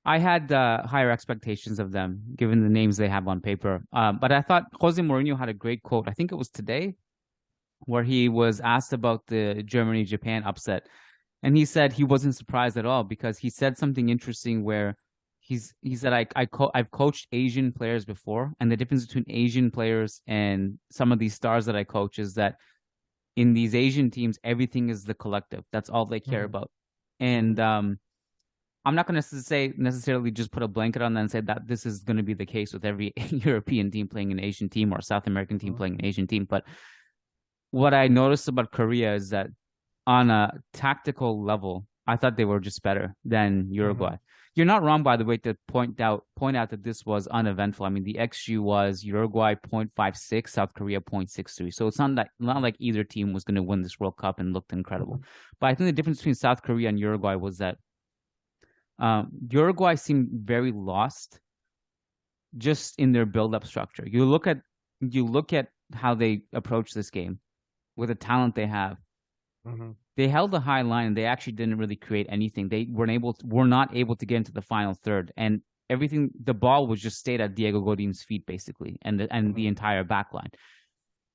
I had higher expectations of them, given the names they have on paper. But I thought Jose Mourinho had a great quote. I think it was today, where he was asked about the Germany-Japan upset, and he said he wasn't surprised at all because he said something interesting where he said I've coached Asian players before, and the difference between Asian players and some of these stars that I coach is that in these Asian teams, everything is the collective. That's all they care Hmm. about. Hmm. And I'm not going to say necessarily just put a blanket on that and say that this is going to be the case with every European team playing an Asian team or South American team Hmm. playing an Asian team. But what I noticed about Korea is that on a tactical level, I thought they were just better than Hmm. Uruguay. You're not wrong, by the way, to point out that this was uneventful. I mean, the XG was Uruguay 0.56, South Korea 0.63. So it's not like either team was going to win this World Cup and looked incredible. But I think the difference between South Korea and Uruguay was that Uruguay seemed very lost just in their build-up structure. You look at how they approach this game with the talent they have. Hmm. They held a high line and they actually didn't really create anything. They were not able to get into the final third, and everything the ball was just stayed at Diego Godin's feet basically, and the Hmm. entire back line.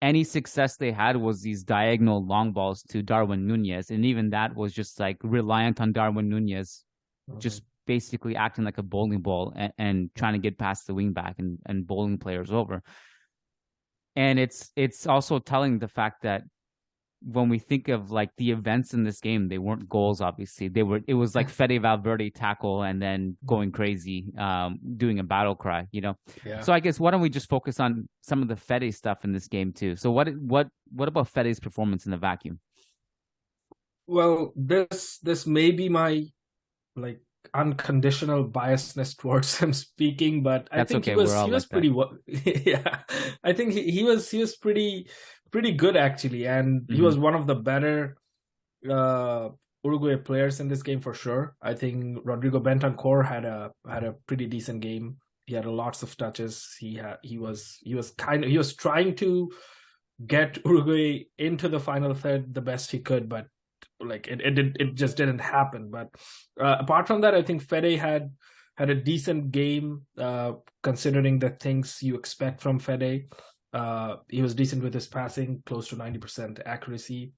Any success they had was these diagonal long balls to Darwin Nunez, and even that was just like reliant on Darwin Nunez Hmm. just basically acting like a bowling ball and trying to get past the wing back and bowling players over. And it's also telling the fact that when we think of like the events in this game, they weren't goals, obviously. It was like Fede Valverde tackle and then going crazy, doing a battle cry. Yeah. So I guess why don't we just focus on some of the Fede stuff in this game too? So what about Fede's performance in the vacuum? Well, this may be my like unconditional biasness towards him speaking, but I That's think he okay. We're was all he was like that. pretty well. Yeah, I think he was pretty good actually, and he Hmm. was one of the better uh Uruguay players in this game for sure. I think Rodrigo Bentancur had a pretty decent game. He had lots of touches. He was trying to get Uruguay into the final third the best he could, but like it just didn't happen. But apart from that, I think Fede had a decent game considering the things you expect from Fede. He was decent with his passing, close to 90% accuracy.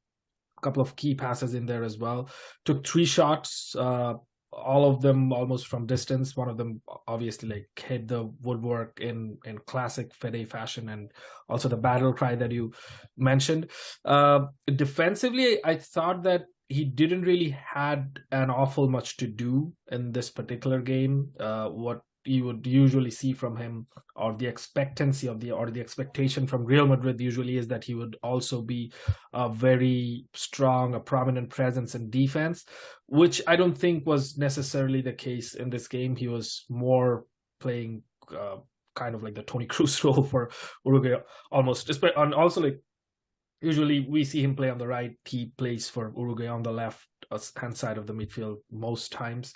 A couple of key passes in there as well. Took three shots, all of them almost from distance. One of them obviously like hit the woodwork in classic Fede fashion, and also the battle cry that you mentioned. Defensively, I thought that he didn't really had an awful much to do in this particular game. What you would usually see from him, or the expectancy of the or the expectation from Real Madrid usually is that he would also be a very strong, a prominent presence in defense, which I don't think was necessarily the case in this game. He was more playing kind of like the Tony Cruz role for Uruguay, almost. And also, like usually we see him play on the right. He plays for Uruguay on the left hand side of the midfield most times.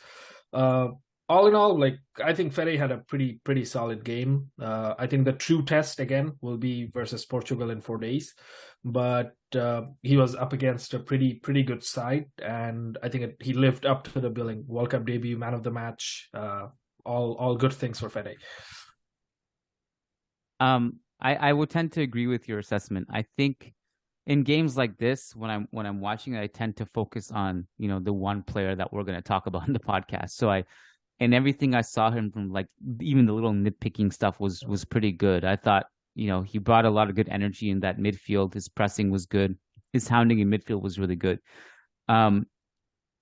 Uh, all in all, like I think Fede had a pretty solid game. I think the true test again will be versus Portugal in 4 days, but he was up against a pretty good side, and I think he lived up to the billing. World Cup debut, man of the match, all good things for Fede. I would tend to agree with your assessment. I think in games like this, when I'm watching it, I tend to focus on, the one player that we're going to talk about in the podcast. So and everything I saw him from, like even the little nitpicking stuff was pretty good. I thought, he brought a lot of good energy in that midfield. His pressing was good. His hounding in midfield was really good. Um,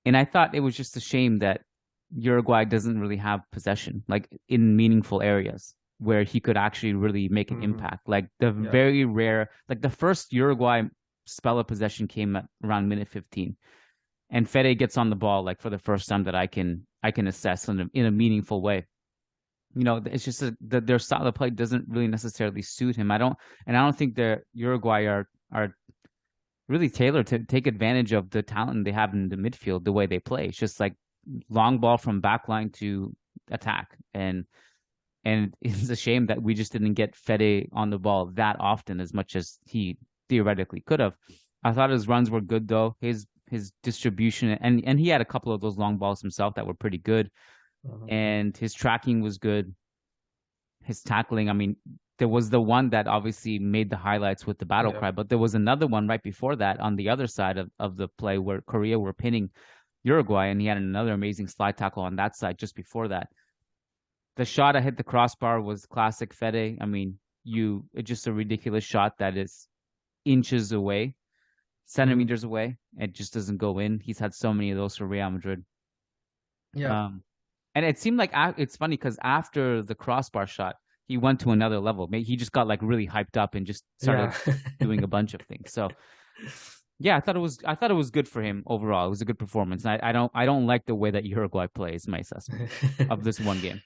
and I thought it was just a shame that Uruguay doesn't really have possession, like in meaningful areas where he could actually really make an Hmm. impact. Like the Yeah. very rare, like the first Uruguay spell of possession came at around minute 15, and Fede gets on the ball like for the first time that I can assess in a meaningful way. It's just that their style of play doesn't really necessarily suit him. I don't think the Uruguay are really tailored to take advantage of the talent they have in the midfield, the way they play. It's just like long ball from backline to attack. And it's a shame that we just didn't get Fede on the ball that often as much as he theoretically could have. I thought his runs were good though. His distribution and he had a couple of those long balls himself that were pretty good. and his tracking was good. His tackling, I mean, there was the one that obviously made the highlights with the battle Yeah. cry, but there was another one right before that on the other side of the play where Korea were pinning Uruguay, and he had another amazing slide tackle on that side just before that. The shot I hit the crossbar was classic Fede. I mean, it's just a ridiculous shot that is inches away, centimeters away. It just doesn't go in. He's had so many of those for Real Madrid. Yeah. And it seemed like it's funny because after the crossbar shot, he went to another level. Maybe he just got like really hyped up and just started Yeah. doing a bunch of things. So yeah, I thought it was good for him overall. It was a good performance. I don't like the way that Uruguay plays, my assessment of this one game.